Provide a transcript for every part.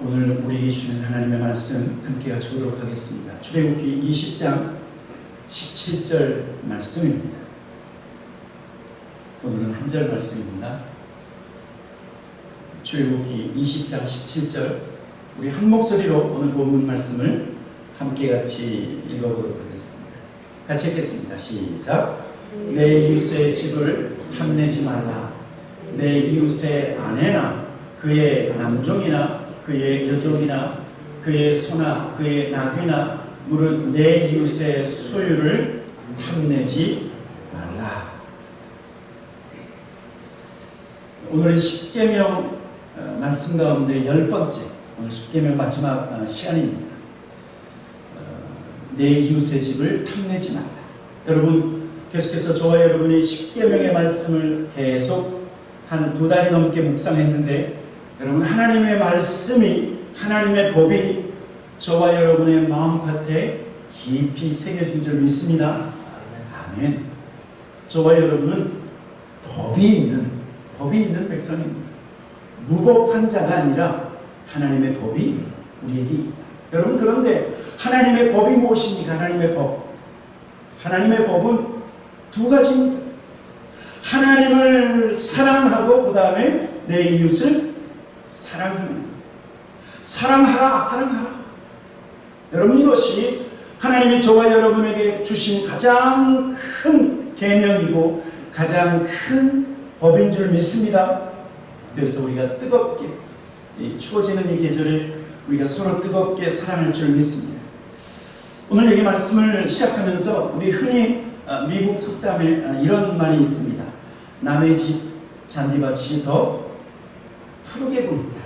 오늘 우리 주는 하나님의 말씀 함께 같이 보도록 하겠습니다. 출애굽기 20장 17절 말씀입니다. 오늘은 한 절 말씀입니다. 출애굽기 20장 17절, 우리 한 목소리로 오늘 본문 말씀을 함께 같이 읽어보도록 하겠습니다. 같이 읽겠습니다. 시작. 내 이웃의 집을 탐내지 말라. 내 이웃의 아내나 그의 남종이나 그의 여종이나 그의 소나 그의 나귀나 물은 내 이웃의 소유를 탐내지 말라. 오늘은 십계명 말씀 가운데 10번째, 오늘 십계명 마지막 시간입니다. 내 이웃의 집을 탐내지 말라. 여러분, 계속해서 저와 여러분이 십계명의 말씀을 계속 한 2달이 넘게 묵상했는데, 여러분, 하나님의 말씀이, 하나님의 법이 저와 여러분의 마음밭에 깊이 새겨진 줄 믿습니다. 아멘. 저와 여러분은 법이 있는 백성입니다. 무법한 자가 아니라 하나님의 법이 우리에게 있다. 여러분, 그런데 하나님의 법이 무엇입니까? 하나님의 법. 하나님의 법은 두 가지입니다. 하나님을 사랑하고 그 다음에 내 이웃을 사랑하는 것. 사랑하라. 여러분, 이것이 하나님이 저와 여러분에게 주신 가장 큰 계명이고 가장 큰 법인 줄 믿습니다. 그래서 우리가 뜨겁게 추워지는 이 계절에 우리가 서로 뜨겁게 사랑할 줄 믿습니다. 오늘 여기 말씀을 시작하면서 우리 흔히 미국 속담에 이런 말이 있습니다. 남의 집 잔디밭이 더 푸르게 보인다.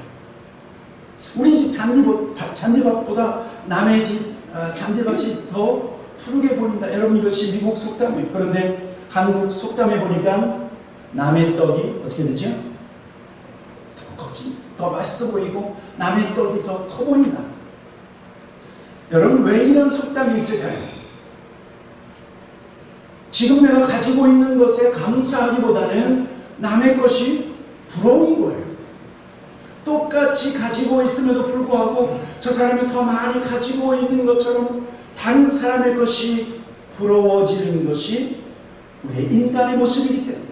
우리 집 잔디밭보다 남의 집 잔디밭이 더 푸르게 보인다. 여러분, 이것이 미국 속담이에요. 그런데 한국 속담에 보니까 남의 떡이 어떻게 되죠? 더 컸지, 더 맛있어 보이고 남의 떡이 더 커 보인다. 여러분, 왜 이런 속담이 있을까요? 지금 내가 가지고 있는 것에 감사하기보다는 남의 것이 부러운 거예요. 똑같이 가지고 있음에도 불구하고 저 사람이 더 많이 가지고 있는 것처럼 다른 사람의 것이 부러워지는 것이 우리의 인간의 모습이기 때문에,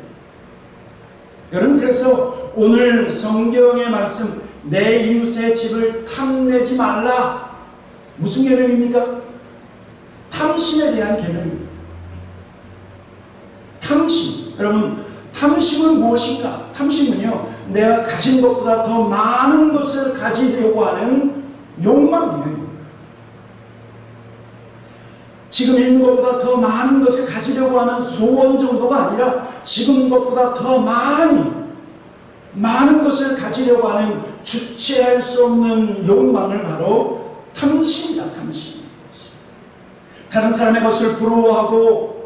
여러분, 그래서 오늘 성경의 말씀, 내 이웃의 집을 탐내지 말라. 무슨 계명입니까? 탐심에 대한 계명입니다. 탐심. 여러분, 탐심은 무엇인가? 탐심은요, 내가 가진 것보다 더 많은 것을 가지려고 하는 욕망이에요. 지금 있는 것보다 더 많은 것을 가지려고 하는 소원 정도가 아니라 지금 것보다 더 많은 것을 가지려고 하는 주체할 수 없는 욕망을 바로 탐심이다. 탐심. 다른 사람의 것을 부러워하고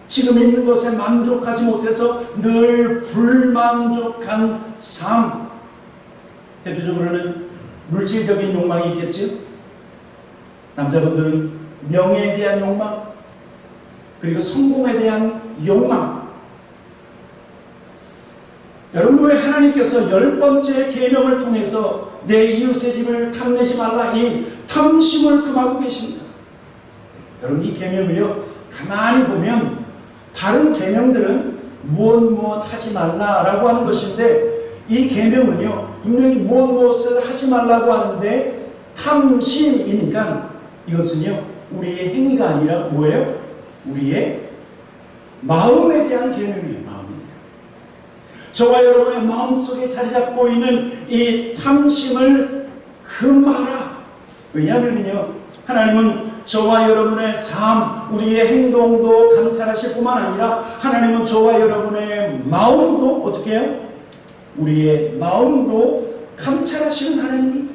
지금 있는 것에 만족하지 못해서 늘 불만족한 삶. 대표적으로는 물질적인 욕망이 있겠죠. 남자분들은 명예에 대한 욕망, 그리고 성공에 대한 욕망. 여러분, 왜 하나님께서 10번째 계명을 통해서 내 이웃의 집을 탐내지 말라, 이 탐심을 금하고 계십니다. 여러분, 이 계명을요, 가만히 보면 다른 계명들은 무엇 하지 말라라고 하는 것인데, 이 계명은요, 분명히 무엇을 하지 말라고 하는데 탐심이니까 이것은요, 우리의 행위가 아니라 뭐예요? 우리의 마음에 대한 계명이에요. 마음에 대한. 저와 여러분의 마음속에 자리 잡고 있는 이 탐심을 금하라. 왜냐하면요, 하나님은 저와 여러분의 삶, 우리의 행동도 감찰하실 뿐만 아니라 하나님은 저와 여러분의 마음도 어떻게 해요? 우리의 마음도 감찰하시는 하나님입니다.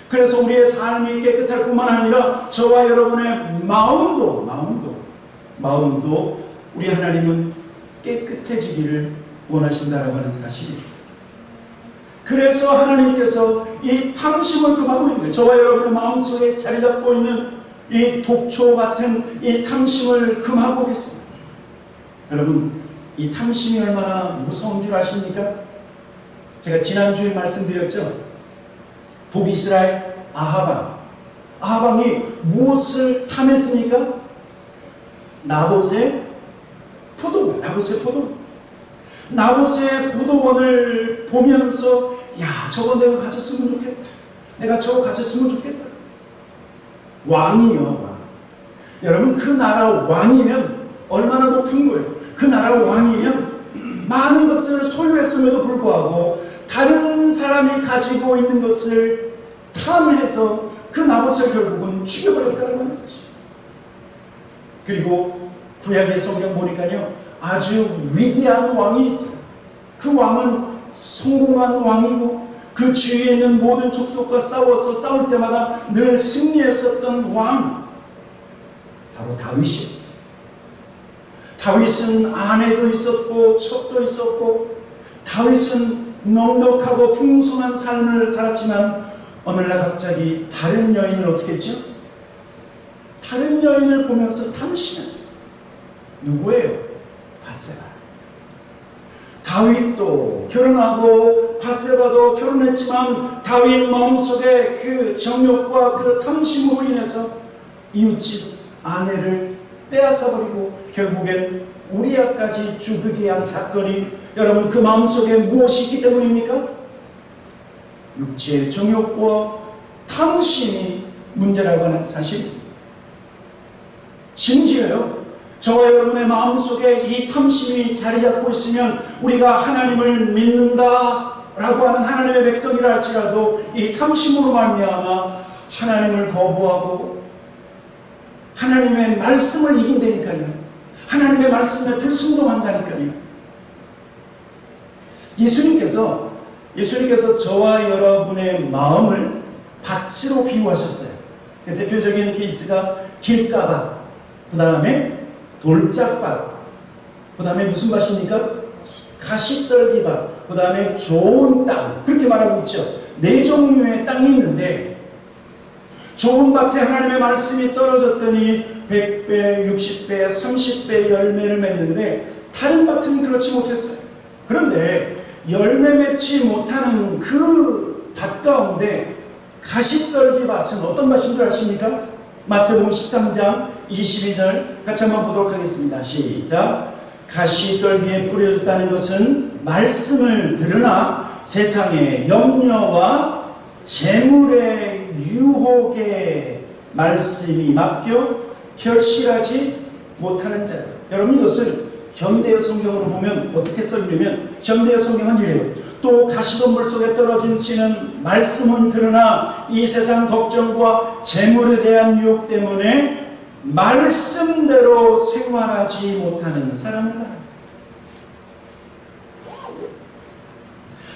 그래서 우리의 삶이 깨끗할 뿐만 아니라 저와 여러분의 마음도 우리 하나님은 깨끗해지기를 원하신다라고 하는 사실입니다. 그래서 하나님께서 이 탐심을 금하고 있는 거예요. 저와 여러분의 마음속에 자리 잡고 있는 이 독초 같은 이 탐심을 금하고 계십니다. 여러분, 이 탐심이 얼마나 무서운 줄 아십니까? 제가 지난주에 말씀드렸죠. 북이스라엘 아하방. 아하방이 무엇을 탐했습니까? 나봇의 포도원. 나봇의 포도원. 나봇의 포도원을 보면서 야, 저거 내가 가졌으면 좋겠다. 내가 저거 가졌으면 좋겠다. 왕이요, 왕. 여러분, 그 나라 왕이면 얼마나 높은 거예요. 그 나라 왕이면 많은 것들을 소유했음에도 불구하고 다른 사람이 가지고 있는 것을 탐해서 그 나봇을 결국은 죽여버렸다는 겁니다. 그리고 구약의 성경 보니까요, 아주 위대한 왕이 있어요. 그 왕은 성공한 왕이고 그 주위에 있는 모든 족속과 싸워서 싸울 때마다 늘 승리했었던 왕, 바로 다윗이에요. 다윗은 아내도 있었고 첩도 있었고 다윗은 넉넉하고 풍성한 삶을 살았지만 어느 날 갑자기 다른 여인을 어떻게 했죠? 다른 여인을 보면서 탐심했어요. 누구예요? 밧세바. 다윗도 결혼하고 밧세바도 결혼했지만 다윗 마음속에 그 정욕과 그 탐심으로 인해서 이웃집 아내를 빼앗아버리고 결국엔 우리아까지 죽게 한 사건이, 여러분, 그 마음속에 무엇이 있기 때문입니까? 육체의 정욕과 탐심이 문제라고 하는 사실입니다. 심지어요, 저와 여러분의 마음속에 이 탐심이 자리 잡고 있으면 우리가 하나님을 믿는다라고 하는 하나님의 백성이라 할지라도 이 탐심으로 말미암아 하나님을 거부하고 하나님의 말씀을 이긴다니까요. 하나님의 말씀에 불순종한다니까요. 예수님께서 저와 여러분의 마음을 밭으로 비유하셨어요. 대표적인 케이스가 길가밭, 그 다음에 돌짝밭, 그 다음에 무슨 밭입니까? 가시떨기밭, 그 다음에 좋은 땅, 그렇게 말하고 있죠. 네 종류의 땅이 있는데 좋은 밭에 하나님의 말씀이 떨어졌더니 100배, 60배, 30배 열매를 맺는데 다른 밭은 그렇지 못했어요. 그런데 열매 맺지 못하는 그 밭 가운데 가시떨기 밭은 어떤 밭인 줄 아십니까? 마태복음 13장 22절 같이 한번 보도록 하겠습니다. 시작. 가시떨기에 뿌려졌다는 것은 말씀을 들으나 세상의 염려와 재물의 유혹에 말씀이 맡겨 결실하지 못하는 자예요. 여러분, 이것을 현대의 성경으로 보면 어떻게 써있냐면, 현대의 성경은 이래요. 또 가시덤불 속에 떨어진 씨는 말씀은 그러나 이 세상 걱정과 재물에 대한 유혹 때문에 말씀대로 생활하지 못하는 사람을 말합니다.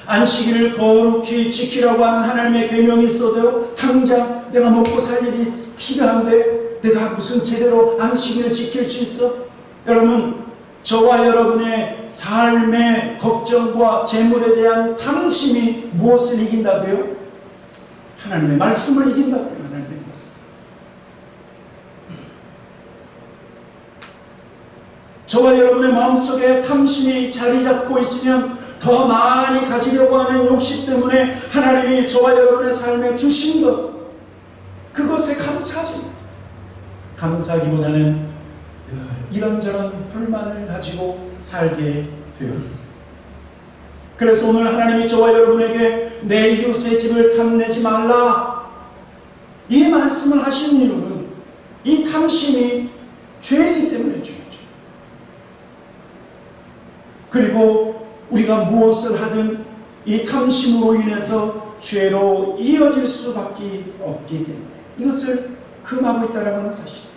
안식일을 거룩히 지키라고 하는 하나님의 계명이 있어도 당장 내가 먹고 살 일이 필요한데 내가 무슨 제대로 안식일을 지킬 수 있어? 여러분, 저와 여러분의 삶의 걱정과 재물에 대한 탐심이 무엇을 이긴다고요? 하나님의 말씀을 이긴다고요. 하나님의 말씀. 저와 여러분의 마음속에 탐심이 자리 잡고 있으면 더 많이 가지려고 하는 욕심 때문에 하나님이 저와 여러분의 삶에 주신 것, 그것에 감사하지. 감사하기보다는 늘 이런저런 불만을 가지고 살게 되어 있습니다. 그래서 오늘 하나님이 저와 여러분에게 내 이웃의 집을 탐내지 말라, 이 말씀을 하신 이유는 이 탐심이 죄이기 때문에 죄죠. 그리고 우리가 무엇을 하든 이 탐심으로 인해서 죄로 이어질 수밖에 없기 때문에 이것을 금하고 있다는 하는 사실.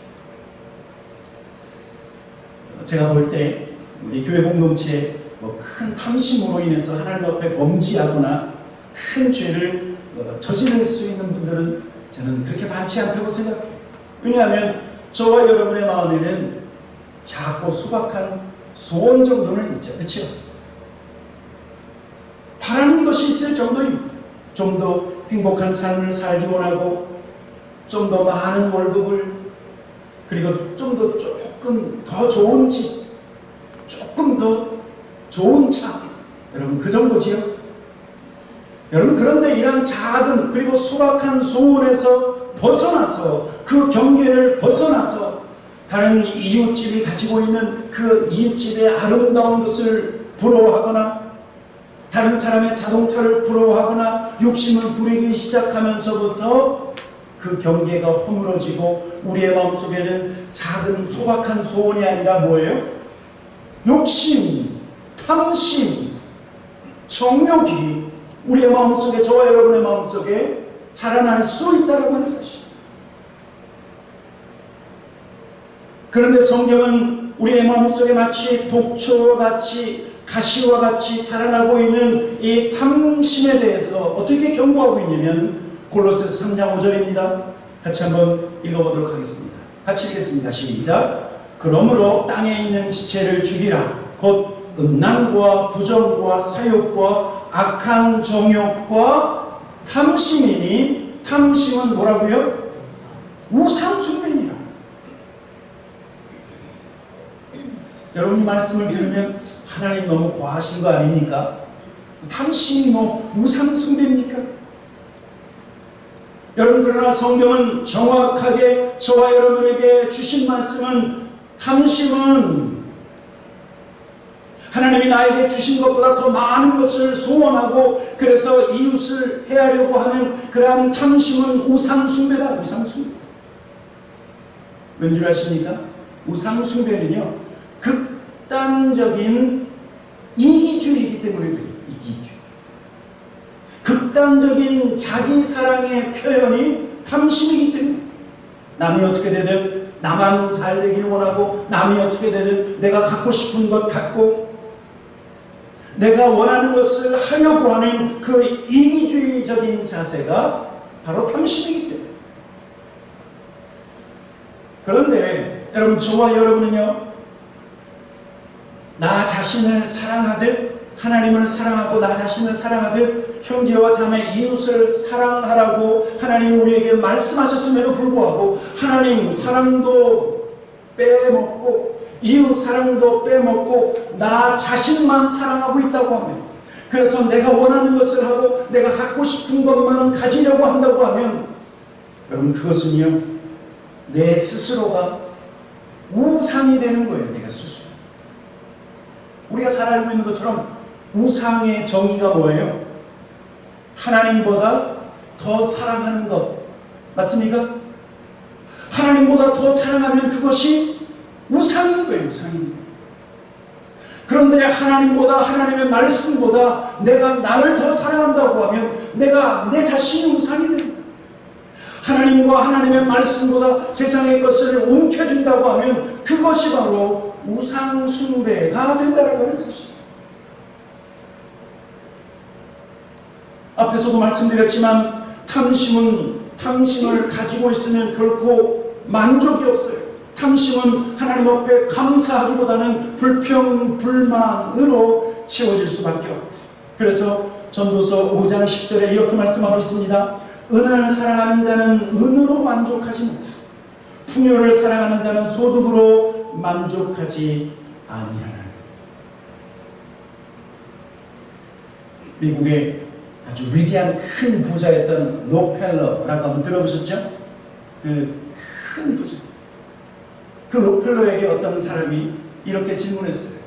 제가 볼 때 우리 교회 공동체에 큰 탐심으로 인해서 하나님 앞에 범죄하거나 큰 죄를 저지를 수 있는 분들은 저는 그렇게 많지 않다고 생각해요. 왜냐하면 저와 여러분의 마음에는 작고 소박한 소원 정도는 있죠. 그렇죠? 바라는 것이 있을 정도입니다. 좀 더 행복한 삶을 살기 원하고, 좀 더 많은 월급을, 그리고 좀 더 조금 더 좋은 집, 조금 더 좋은 차, 여러분 그 정도지요? 여러분, 그런데 이런 작은 그리고 소박한 소원에서 벗어나서, 그 경계를 벗어나서 다른 이웃집이 가지고 있는 그 이웃집의 아름다운 것을 부러워하거나 다른 사람의 자동차를 부러워하거나 욕심을 부리기 시작하면서부터 그 경계가 허물어지고 우리의 마음속에는 작은 소박한 소원이 아니라 뭐예요? 욕심, 탐심, 정욕이 우리의 마음속에, 저와 여러분의 마음속에 자라날 수 있다는 하는 사실. 그런데 성경은 우리의 마음속에 마치 독초와 같이, 가시와 같이 자라나고 있는 이 탐심에 대해서 어떻게 경고하고 있냐면 골로새서 3장 5절입니다. 같이 한번 읽어보도록 하겠습니다. 같이 읽겠습니다. 시작. 그러므로 땅에 있는 지체를 죽이라. 곧 음란과 부정과 사욕과 악한 정욕과 탐심이니, 탐심은 뭐라고요? 우상숭배니라. 여러분, 이 말씀을 들으면 하나님 너무 과하신 거 아닙니까? 탐심이 뭐 우상숭배입니까? 여러분, 그러나 성경은 정확하게 저와 여러분에게 주신 말씀은, 탐심은 하나님이 나에게 주신 것보다 더 많은 것을 소원하고 그래서 이웃을 해하려고 하는 그러한 탐심은 우상숭배다. 우상숭배. 왠 줄 아십니까? 우상숭배는요, 극단적인 이기주의이기 때문에 그래요. 이기주의. 극단적인 자기사랑의 표현이 탐심이기 때문에, 남이 어떻게 되든 나만 잘 되길 원하고, 남이 어떻게 되든 내가 갖고 싶은 것 갖고 내가 원하는 것을 하려고 하는 그 이기주의적인 자세가 바로 탐심이기 때문에. 그런데 여러분, 저와 여러분은요, 나 자신을 사랑하듯, 하나님을 사랑하고 나 자신을 사랑하듯 형제와 자매 이웃을 사랑하라고 하나님이 우리에게 말씀하셨음에도 불구하고 하나님 사랑도 빼먹고 이웃 사랑도 빼먹고 나 자신만 사랑하고 있다고 하면, 그래서 내가 원하는 것을 하고 내가 갖고 싶은 것만 가지려고 한다고 하면, 여러분, 그것은요, 내 스스로가 우상이 되는 거예요. 내가 스스로. 우리가 잘 알고 있는 것처럼 우상의 정의가 뭐예요? 하나님보다 더 사랑하는 것. 맞습니까? 하나님보다 더 사랑하면 그것이 우상인 거예요. 우상인 거예요. 그런데 하나님보다, 하나님의 말씀보다 내가 나를 더 사랑한다고 하면 내가 내 자신이 우상이 됩니다. 하나님과 하나님의 말씀보다 세상의 것을 움켜준다고 하면 그것이 바로 우상숭배가 된다는 것을 사실. 앞에서도 말씀드렸지만 탐심을 가지고 있으면 결코 만족이 없어요. 탐심은 하나님 앞에 감사하기보다는 불평, 불만으로 채워질 수밖에 없다. 그래서 전도서 5장 10절에 이렇게 말씀하고 있습니다. 은을 사랑하는 자는 은으로 만족하지 못하고 풍요를 사랑하는 자는 소득으로 만족하지 아니하라. 미국의 아주 위대한 큰 부자였던 록펠러라고 한번 들어보셨죠? 그 큰 부자. 그 록펠러에게 어떤 사람이 이렇게 질문했어요.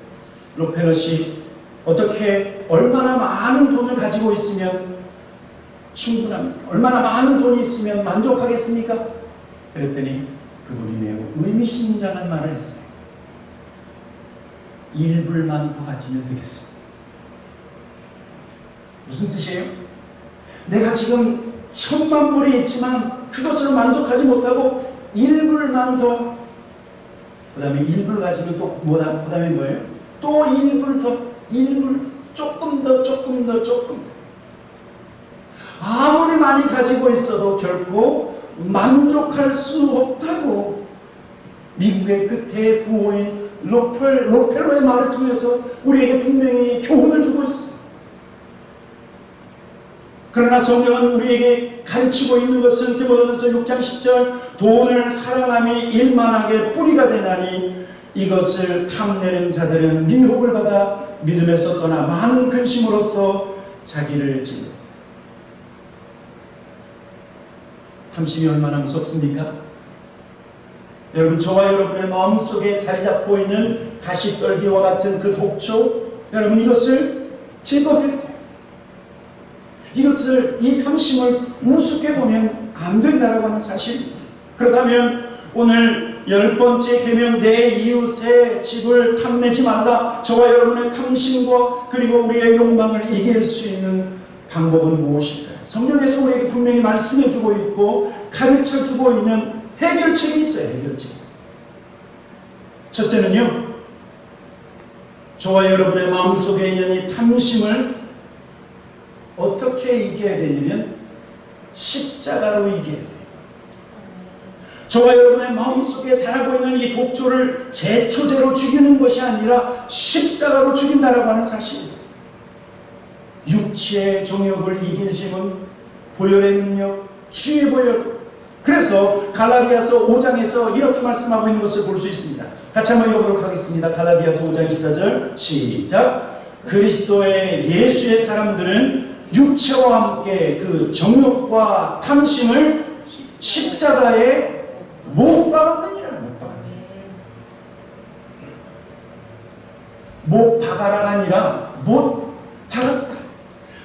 록펠러 씨, 어떻게 얼마나 많은 돈을 가지고 있으면 충분합니까? 얼마나 많은 돈이 있으면 만족하겠습니까? 그랬더니 그분이 매우 의미심장한 말을 했어요. 1불만 더 가지면 되겠습니다. 무슨 뜻이에요? 내가 지금 10,000,000불이 있지만 그것으로 만족하지 못하고 1불만 더, 그 다음에 1불 가지면 또 그 다음에 뭐예요? 또 1불 더, 1불 조금 더, 조금 더, 조금 더. 아무리 많이 가지고 있어도 결코 만족할 수 없다고 미국의 그 대부호인 록펠러의 말을 통해서 우리에게 분명히 교훈을 주고 있어요. 그러나 성경은 우리에게 가르치고 있는 것은 디모데전서 6장 10절 돈을 사랑함이 일만하게 뿌리가 되나니 이것을 탐내는 자들은 미혹을 받아 믿음에서 떠나 많은 근심으로써 자기를 찔렀다. 탐심이 얼마나 무섭습니까? 여러분, 저와 여러분의 마음속에 자리 잡고 있는 가시떨기와 같은 그 독초, 여러분 이것을 제거해야 돼요. 이 탐심을 우습게 보면 안 된다라고 하는 사실. 그렇다면 오늘 10번째 계명, 내 이웃의 집을 탐내지 말라. 저와 여러분의 탐심과 그리고 우리의 욕망을 이길 수 있는 방법은 무엇일까요? 성경에서 우리에게 분명히 말씀해주고 있고 가르쳐주고 있는 해결책이 있어요. 해결책. 첫째는요, 저와 여러분의 마음속에 있는 이 탐심을 어떻게 이겨야 되냐면 십자가로 이겨야 돼요. 저와 여러분의 마음속에 자라고 있는 이 독초를 제초제로 죽이는 것이 아니라 십자가로 죽인다라고 하는 사실. 육체의 정욕을 이길 힘은 보혈의 능력, 주의 보혈. 그래서 갈라디아서 5장에서 이렇게 말씀하고 있는 것을 볼 수 있습니다. 같이 한번 읽어보도록 하겠습니다. 갈라디아서 5장 14절 시작. 그리스도의 예수의 사람들은 육체와 함께 그 정욕과 탐심을 십자가에 못 박았느니라. 못 박아라가 아니라 못 박았다.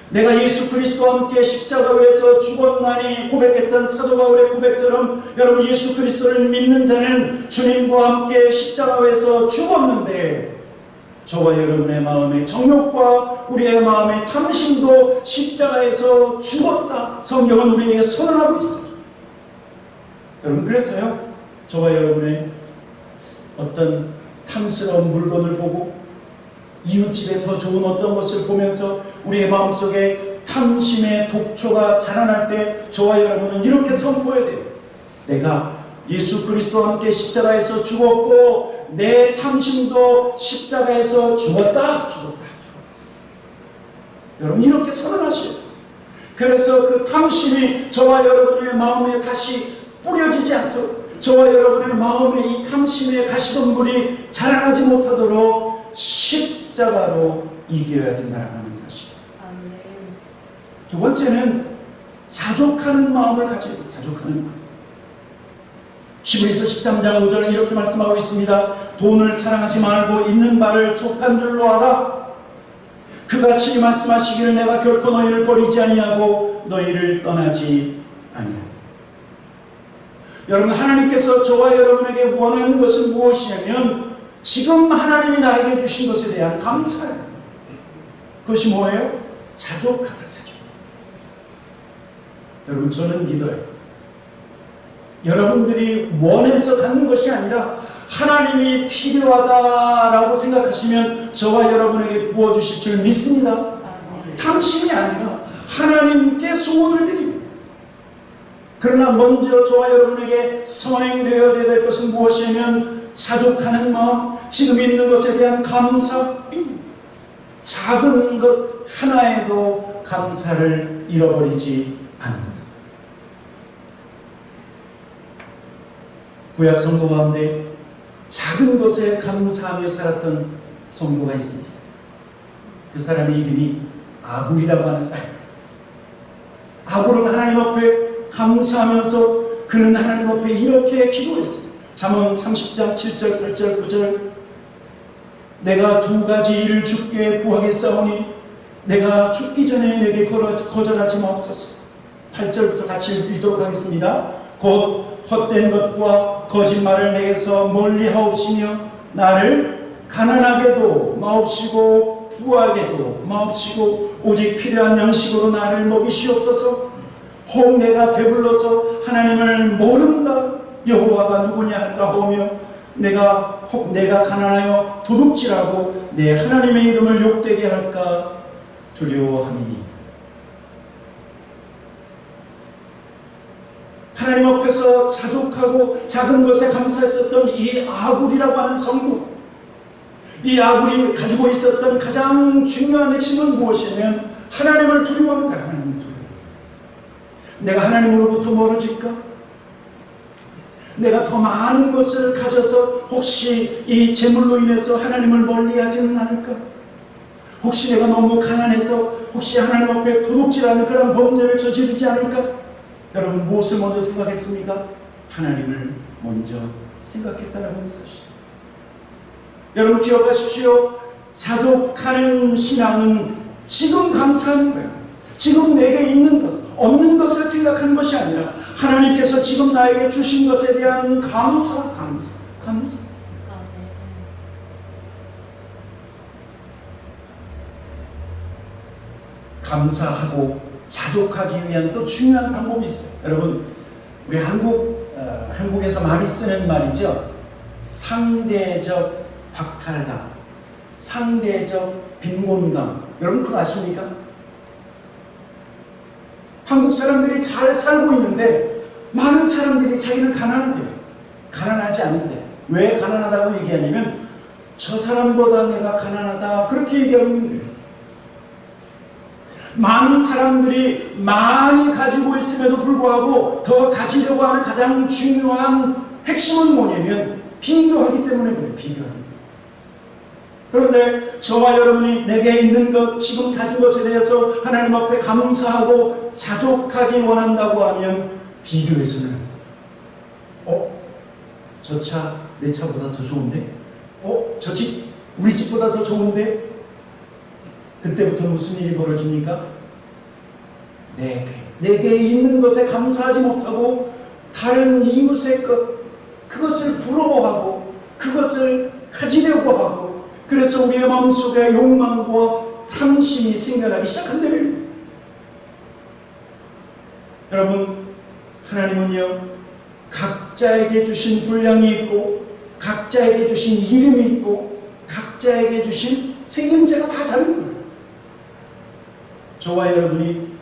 내가 예수 그리스도와 함께 십자가에서 죽었나니 고백했던 사도 바울의 고백처럼 여러분, 예수 그리스도를 믿는 자는 주님과 함께 십자가에서 죽었는데 저와 여러분의 마음의 정욕과 우리의 마음의 탐심도 십자가에서 죽었다. 성경은 우리에게 선언하고 있습니다. 여러분, 그래서요, 저와 여러분의 어떤 탐스러운 물건을 보고 이웃집에 더 좋은 어떤 것을 보면서 우리의 마음속에 탐심의 독초가 자라날 때 저와 여러분은 이렇게 선포해야 돼요. 내가 예수 그리스도와 함께 십자가에서 죽었고 내 탐심도 십자가에서 죽었다. 여러분, 이렇게 선언하시오. 그래서 그 탐심이 저와 여러분의 마음에 다시 뿌려지지 않도록, 저와 여러분의 마음에 이 탐심의 가시덤불이 자라나지 못하도록 십자가로 이겨야 된다는 사실. 두 번째는 자족하는 마음을 가져야 돼요. 자족하는 마음. 히브리서 13장 5절은 이렇게 말씀하고 있습니다. 돈을 사랑하지 말고 있는 바를 족한 줄로 알아. 그같이 말씀하시기를 내가 결코 너희를 버리지 아니하고 너희를 떠나지 아니하고. 여러분, 하나님께서 저와 여러분에게 원하는 것은 무엇이냐면 지금 하나님이 나에게 주신 것에 대한 감사예요. 그것이 뭐예요? 자족하다. 자족. 여러분, 저는 믿어요. 여러분들이 원해서 갖는 것이 아니라 하나님이 필요하다라고 생각하시면 저와 여러분에게 부어주실 줄 믿습니다. 탐심이 아니라 하나님께 소원을 드립니다. 그러나 먼저 저와 여러분에게 선행되어야 될 것은 무엇이냐면 자족하는 마음, 지금 있는 것에 대한 감사, 작은 것 하나에도 감사를 잃어버리지 않는 것. 구약 성도 가운데 작은 것에 감사하며 살았던 성도가 있습니다. 그 사람의 이름이 아굴이라고 하는 사람입니다. 아굴은 하나님 앞에 감사하면서 그는 하나님 앞에 이렇게 기도했습니다. 잠언 30장 7절 8절 9절 내가 두 가지 일을 주께 구하겠사오니 내가 죽기 전에 내게 거절하지 마옵소서. 8절부터 같이 읽도록 하겠습니다. 곧 헛된 것과 거짓말을 내게서 멀리 하옵시며 나를 가난하게도 마옵시고 부하게도 마옵시고 오직 필요한 양식으로 나를 먹이시옵소서. 혹 내가 배불러서 하나님을 모른다 여호와가 누구냐 할까 보며 혹 내가 가난하여 도둑질하고 내 하나님의 이름을 욕되게 할까 두려워함이니. 하나님 앞에서 자족하고 작은 것에 감사했었던 이 아굴이라고 하는 성도, 이 아굴이 가지고 있었던 가장 중요한 핵심은 무엇이냐면 하나님을 두려워하는 거야. 하나님을 두려워. 내가 하나님으로부터 멀어질까? 내가 더 많은 것을 가져서 혹시 이 재물로 인해서 하나님을 멀리하지는 않을까? 혹시 내가 너무 가난해서 혹시 하나님 앞에 도둑질하는 그런 범죄를 저지르지 않을까? 여러분 무엇을 먼저 생각했습니까? 하나님을 먼저 생각했다는 것이죠. 여러분 기억하십시오. 자족하는 신앙은 지금 감사하는 거예요. 지금 내게 있는 것, 없는 것을 생각하는 것이 아니라 하나님께서 지금 나에게 주신 것에 대한 감사. 감사하고 자족하기 위한 또 중요한 방법이 있어요. 여러분, 우리 한국에서 많이 쓰는 말이죠. 상대적 박탈감, 상대적 빈곤감. 여러분 그거 아십니까? 한국 사람들이 잘 살고 있는데 많은 사람들이 자기는 가난하대요. 가난하지 않은데. 왜 가난하다고 얘기하냐면 저 사람보다 내가 가난하다 그렇게 얘기하고 있는 거예요. 많은 사람들이 많이 가지고 있음에도 불구하고 더 가지려고 하는 가장 중요한 핵심은 뭐냐면 비교하기 때문에 그래요. 비교하기 때문에. 그런데 저와 여러분이 내게 있는 것, 지금 가진 것에 대해서 하나님 앞에 감사하고 자족하기 원한다고 하면 비교해서는 저 차 내 차보다 더 좋은데? 저 집 우리 집보다 더 좋은데? 그때부터 무슨 일이 벌어집니까? 내게 있는 것에 감사하지 못하고 다른 이웃의 것, 그것을 부러워하고 그것을 가지려고 하고 그래서 우리의 마음속에 욕망과 탐심이 생겨나기 시작한다는. 여러분, 하나님은요 각자에게 주신 분량이 있고 각자에게 주신 이름이 있고 각자에게 주신 생김새가 다 다른 거예요. 저와 여러분이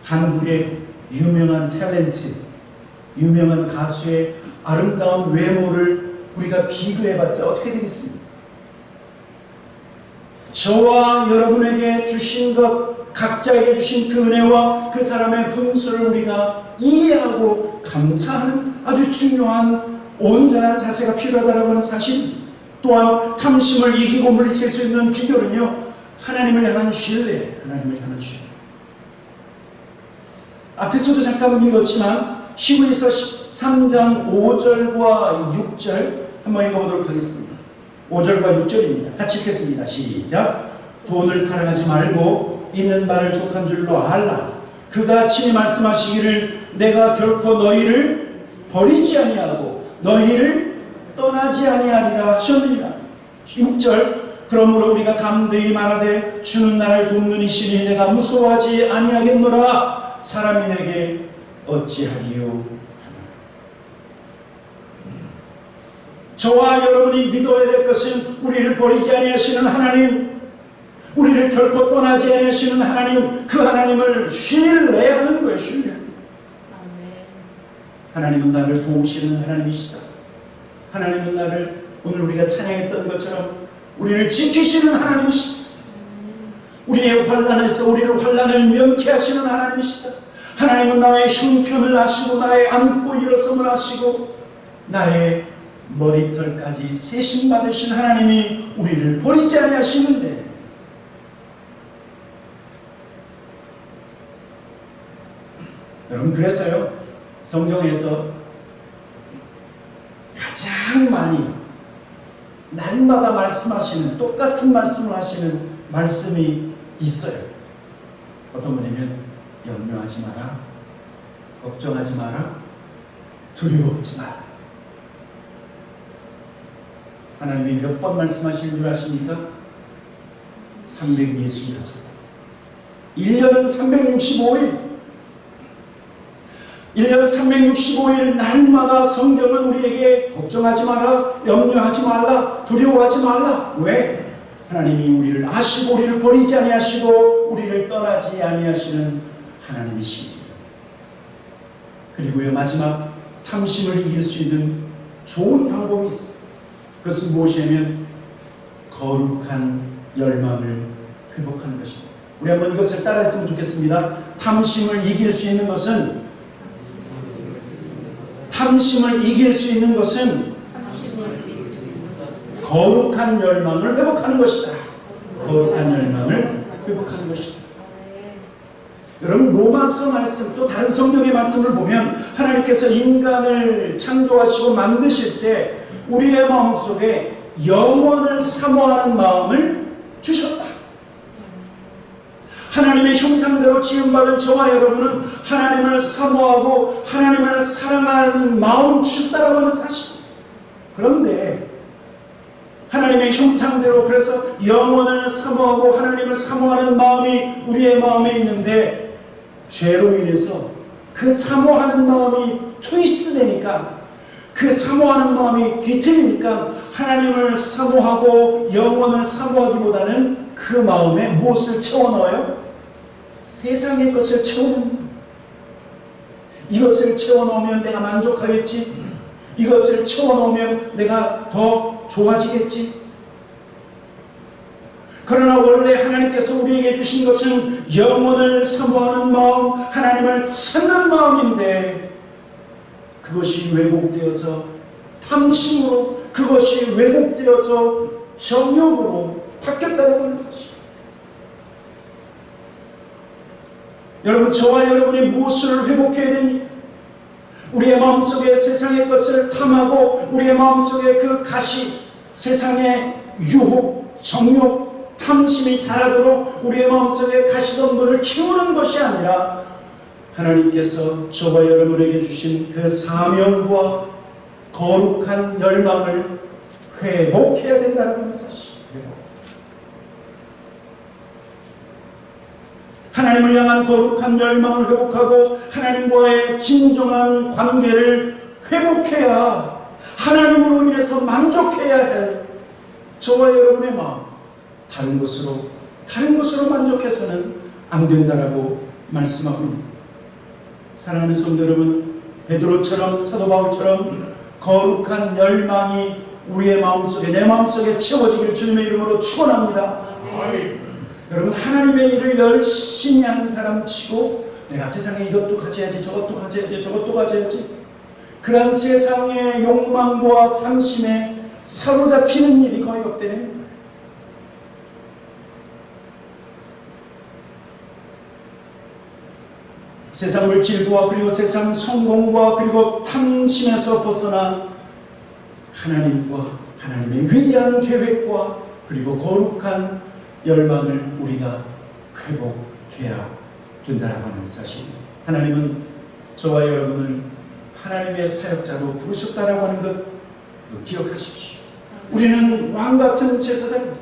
한국의 유명한 탤런트, 유명한 가수의 아름다운 외모를 우리가 비교해봤자 어떻게 되겠습니까? 저와 여러분에게 주신 것, 각자에게 주신 그 은혜와 그 사람의 분수를 우리가 이해하고 감사하는 아주 중요한 온전한 자세가 필요하다고 하는 사실. 또한 탐심을 이기고 물리칠 수 있는 비결은요, 하나님을 향한 신뢰, 하나님을 향한 신뢰. 앞에서도 잠깐 읽었지만 히브리서 13장 5절과 6절 한번 읽어보도록 하겠습니다. 5절과 6절입니다. 같이 읽겠습니다. 시작. 돈을 사랑하지 말고 있는 바를 족한 줄로 알라. 그가 친히 말씀하시기를 내가 결코 너희를 버리지 아니하고 너희를 떠나지 아니하리라 하셨느니라. 6절. 그러므로 우리가 담대히 말하되 주는 나를 돕는 이시니 내가 무서워하지 아니하겠노라. 사람이 내게 어찌하리요. 저와 여러분이 믿어야 될 것은 우리를 버리지 아니하시는 하나님, 우리를 결코 떠나지 아니하시는 하나님, 그 하나님을 신뢰하는 거예요. 신뢰. 하나님은 나를 도우시는 하나님이시다. 하나님은 나를 오늘 우리가 찬양했던 것처럼 우리를 지키시는 하나님이시다. 우리의 환난에서 우리를 환난을 면케하시는 하나님이시다. 하나님은 나의 형편을 아시고 나의 앉고 일어섬을 아시고 나의 머리털까지 세심 받으신 하나님이 우리를 버리지 아니하시는데, 여러분 그래서요 성경에서 가장 많이 날마다 말씀하시는 똑같은 말씀을 하시는 말씀이 있어요. 어떤 거냐면 염려하지 마라, 걱정하지 마라, 두려워하지 마라. 하나님이 몇 번 말씀하시는 줄 아십니까? 365번. 1년은 365일. 1년 365일 날마다 성경은 우리에게 걱정하지 마라, 염려하지 말라, 두려워하지 말라. 왜? 하나님이 우리를 아시고 우리를 버리지 아니하시고 우리를 떠나지 아니하시는 하나님이십니다. 그리고요 마지막 탐심을 이길 수 있는 좋은 방법이 있습니다. 그것은 무엇이냐면 거룩한 열망을 회복하는 것입니다. 우리 한번 이것을 따라했으면 좋겠습니다. 탐심을 이길 수 있는 것은 거룩한 열망을 회복하는 것이다. 거룩한 열망을 회복하는 것이다. 여러분 로마서 말씀 또 다른 성경의 말씀을 보면 하나님께서 인간을 창조하시고 만드실 때 우리의 마음속에 영원을 사모하는 마음을 주셨다. 하나님의 형상대로 지음받은 저와 여러분은 하나님을 사모하고 하나님을 사랑하는 마음을 주셨다라고 하는 사실입니다. 그런데 하나님의 형상대로 그래서 영원을 사모하고 하나님을 사모하는 마음이 우리의 마음에 있는데 죄로 인해서 그 사모하는 마음이 트위스트 되니까 그 사모하는 마음이 뒤틀리니까 하나님을 사모하고 영원을 사모하기보다는 그 마음에 무엇을 채워넣어요? 세상의 것을 채워넣는 이것을 채워넣으면 내가 만족하겠지. 이것을 채워넣으면 내가 더 좋아지겠지. 그러나 원래 하나님께서 우리에게 주신 것은 영원을 사모하는 마음, 하나님을 찾는 마음인데 그것이 왜곡되어서 탐심으로, 그것이 왜곡되어서 정욕으로 바뀌었다는 하는 사실. 여러분, 저와 여러분이 무엇을 회복해야 됩니까? 우리의 마음속에 세상의 것을 탐하고 우리의 마음속에 그 가시, 세상의 유혹, 정욕, 탐심이 자라도록 우리의 마음속에 가시덤불을 키우는 것이 아니라 하나님께서 저와 여러분에게 주신 그 사명과 거룩한 열망을 회복해야 된다는 사실. 하나님을 향한 거룩한 열망을 회복하고 하나님과의 진정한 관계를 회복해야 하나님으로 인해서 만족해야 할 저와 여러분의 마음, 다른 것으로 만족해서는 안 된다라고 말씀하고, 사랑하는 성도 여러분, 베드로처럼 사도 바울처럼 거룩한 열망이 우리의 마음속에, 내 마음속에 채워지길 주님의 이름으로 축원합니다. 여러분, 하나님의 일을 열심히 하는 사람 치고 내가 세상에 이것도 가져야지, 저것도 가져야지, 저것도 가져야지, 그런 세상의 욕망과 탐심에 사로잡히는 일이 거의 없다는 거예요. 세상 물질과 그리고 세상 성공과 그리고 탐심에서 벗어나 하나님과 하나님의 위대한 계획과 그리고 거룩한 열망을 우리가 회복해야 된다라고 하는 사실. 하나님은 저와 여러분을 하나님의 사역자로 부르셨다라고 하는 것 기억하십시오. 우리는 왕같은 제사장입니다.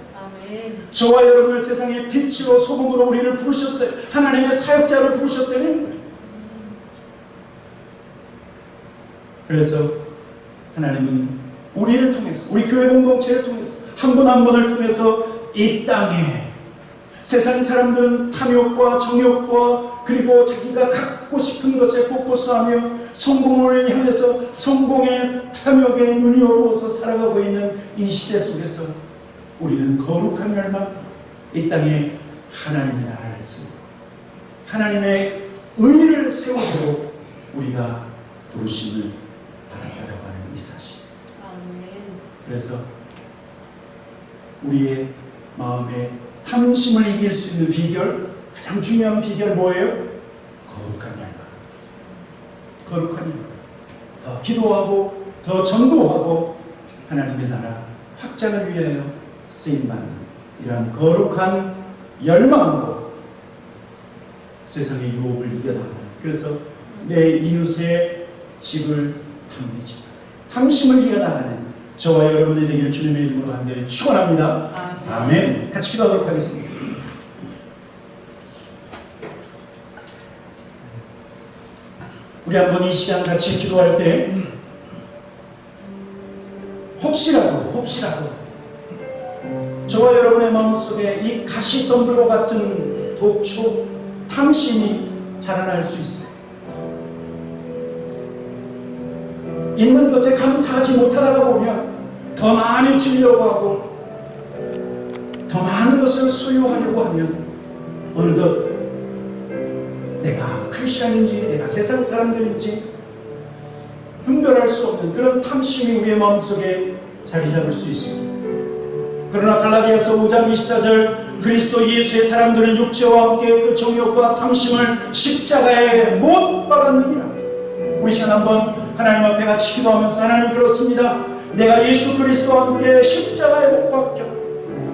저와 여러분을 세상의 빛으로 소금으로 우리를 부르셨어요. 하나님의 사역자로 부르셨다는 거예요. 그래서 하나님은 우리를 통해서, 우리 교회 공동체를 통해서, 한 분 한 분을 통해서 이 땅에 세상 사람들은 탐욕과 정욕과 그리고 자기가 갖고 싶은 것에 포커스하며 성공을 향해서 성공의 탐욕에 눈이 어두워서 살아가고 있는 이 시대 속에서 우리는 거룩한 열망, 이 땅에 하나님의 나라를 세우고 하나님의 의를 세우도록 우리가 부르심을 받았다고 하는 이 사실. 그래서 우리의 마음의 탐심을 이길 수 있는 비결, 가장 중요한 비결 뭐예요? 거룩한 열망. 거룩한 열망. 더 기도하고 더 전도하고 하나님의 나라 확장을 위하여 쓰임받는 이러한 거룩한 열망으로 세상의 유혹을 이겨나가는, 그래서 내 이웃의 집을 탐내지 마, 탐심을 이겨나가는 저와 여러분이 되기를 주님의 이름으로 간절히 축원합니다. 아멘. 같이 기도하도록 하겠습니다. 우리 한번 이 시간 같이 기도할 때 혹시라도 저와 여러분의 마음속에 이 가시덤불과 같은 독초, 탐심이 자라날 수 있어요. 있는 것에 감사하지 못하다가 보면 더 많이 주려고 하고 더 많은 것을 소유하려고 하면 어느덧 내가 크리스천인지 내가 세상 사람들인지 분별할 수 없는 그런 탐심이 우리의 마음속에 자리 잡을 수 있습니다. 그러나 갈라디아서 5장 24절 그리스도 예수의 사람들은 육체와 함께 그 정욕과 탐심을 십자가에 못 박았느니라. 우리 시간 한번 하나님 앞에 같이 기도하면서, 하나님 그렇습니다. 내가 예수 그리스도와 함께 십자가에 못 박혔고,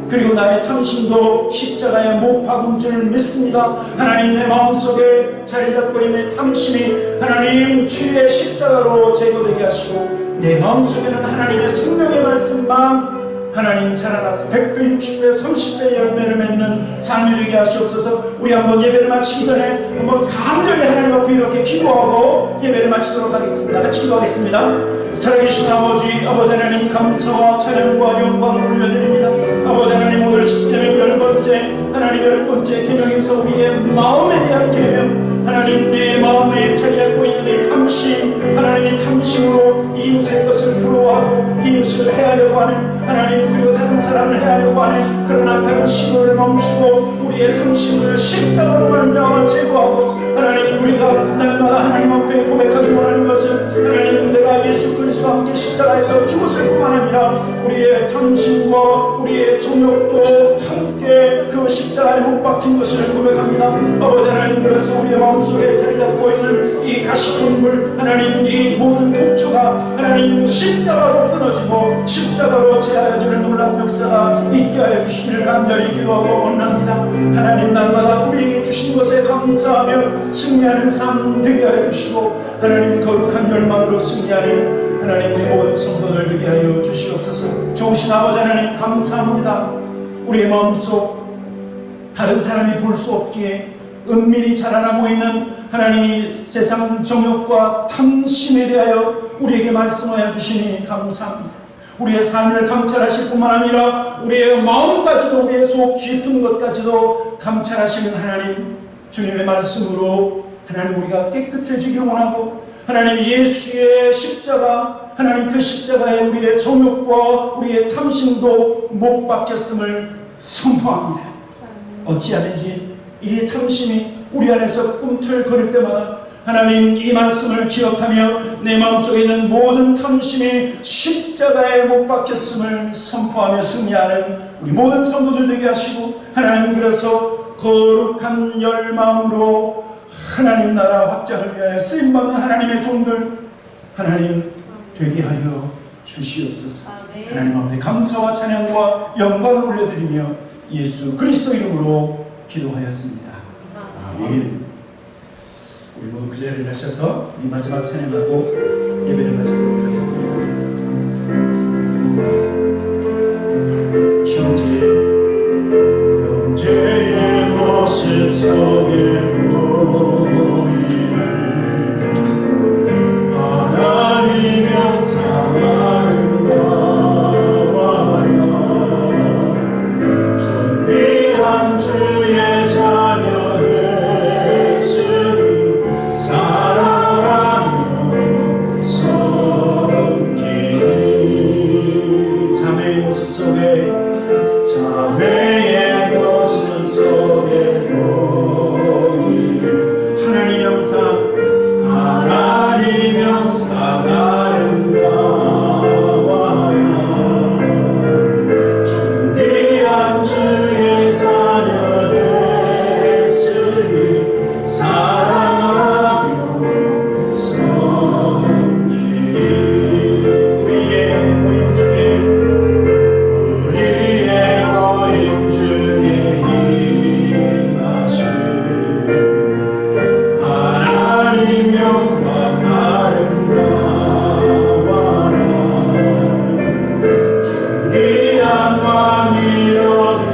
그리고 나의 탐심도 십자가에 못 박은 줄 믿습니다. 하나님, 내 마음속에 자리 잡고 있는 탐심이 하나님 주의 십자가로 제거되게 하시고, 내 마음속에는 하나님의 생명의 말씀만 하나님 자라나서 100배, 60배, 30배 열매를 맺는 삶이 되게 하시옵소서. 우리 한번 예배를 마치기 전에 한번 간절히 하나님 앞에 이렇게 기도하고 예배를 마치도록 하겠습니다. 같이 기도하겠습니다. 살아계신 아버지 하나님, 감사와 찬양과 영광을 올려드립니다. 아버지 하나님, 오늘 10계명 10번째 하나님 10번째 계명에서 우리의 마음에 대한 계명, 하나님 내 마음에 자리 잡고 있는 내 탐심, 하나님의 탐심으로 이웃의 것을 부러워하고 이웃을 해하려고 하는, 하나님 그리고 다른 사람을 해하려고 하는 그런 악한 심을 멈추고 우리의 탐심을 십자가로 말미암아 제거하고, 하나님 우리가 날마다 하나님 앞에 고백하기 원하는 것은, 하나님 내가 예수 그리스도와 함께 십자가에서 죽었을 뿐만 아니라 우리의 탐심과 우리의 정욕도 함께 그 십자가에 못 박힌 것을 고백합니다. 아버지 하나님, 그래서 우리의 마음속에 자리 잡고 있는 이 가시덤불, 하나님 이 모든 독초가 하나님 십자가로 끊어지고 십자가로 제하여지는 놀라운 역사가 있게 하여 주시기를 간절히 기도하고 원합니다. 하나님, 날마다 우리에게 주신 것에 감사하며 승리하는 삶 되게 하여 주시고, 하나님 거룩한 열망으로 승리하는 하나님 우리 모든 성도들 되게 하여 주시옵소서. 좋으신 아버지 하나님, 감사합니다. 우리의 마음속 다른 사람이 볼 수 없기에 은밀히 자라나고 있는 하나님이 세상 정욕과 탐심에 대하여 우리에게 말씀하여 주시니 감사합니다. 우리의 삶을 감찰하실 뿐만 아니라 우리의 마음까지도, 우리의 속 깊은 것까지도 감찰하시는 하나님, 주님의 말씀으로 하나님 우리가 깨끗해지길 원하고, 하나님 예수의 십자가, 하나님 그 십자가에 우리의 정욕과 우리의 탐심도 못 박혔음을 선포합니다. 어찌하든지 이 탐심이 우리 안에서 꿈틀거릴 때마다 하나님 이 말씀을 기억하며 내 마음속에 있는 모든 탐심이 십자가에 못 박혔음을 선포하며 승리하는 우리 모든 성도들 되게 하시고, 하나님 그래서 거룩한 열망으로 하나님 나라 확장을 위하여 쓰임받는 하나님의 종들 하나님 되게 하여 주시옵소서. 하나님 앞에 감사와 찬양과 영광을 올려드리며 예수 그리스도 이름으로 기도하였습니다. 아멘. 우리 모두 그 자리를 하셔서 이 마지막 찬양하고 예배를 마치도록 하겠습니다. 형제의 모습 속에 보이는 하나님 영상 아름다워요. 존귀한 주의 자녀 됐으니 사랑하며 섬기니. 자매의 모습 속에, 자매의 모습 속에 보이는 하나님 영상, 하나님 영상 아름다워요. 존귀한 주의 자녀 됐으니 사랑하며 섬기니. 우리의 모임 중에 임하신 하나님 영광 아름다워라. 존귀한 왕이 여기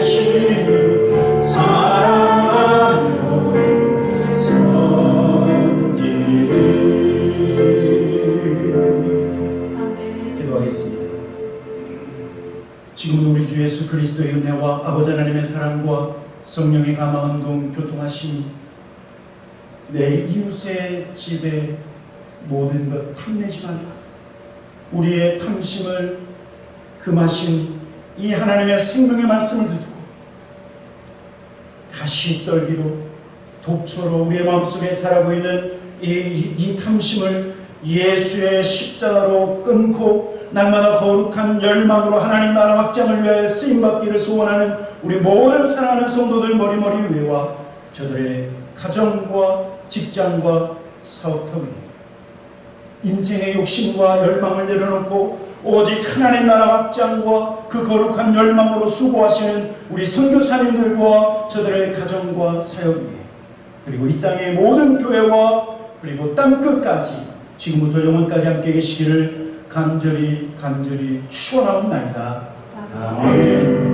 계시니 사랑하며 섬기니. 기도하겠습니다. 지금은 우리 주 예수 그리스도의 은혜와 아버지 하나님의 사랑과 성령의 감화운동 교통하심이 내 이웃의 집에 모든 것 탐내지 말라. 우리의 탐심을 금하신 이 하나님의 생명의 말씀을 듣고 가시떨기로 독초로 우리의 마음속에 자라고 있는 이 탐심을 예수의 십자가로 끊고 날마다 거룩한 열망으로 하나님 나라 확장을 위하여 쓰임받기를 소원하는 우리 모든 사랑하는 성도들 머리머리 위와 저들의 가정과 직장과 사업터 위에 인생의 욕심과 열망을 내려놓고 오직 하나님 나라 확장과 그 거룩한 열망으로 수고하시는 우리 선교사님들과 저들의 가정과 사역 위에 그리고 이 땅의 모든 교회와 그리고 땅끝까지 지금부터 영원까지 함께 계시기를 간절히 축원하옵나이다. 아멘.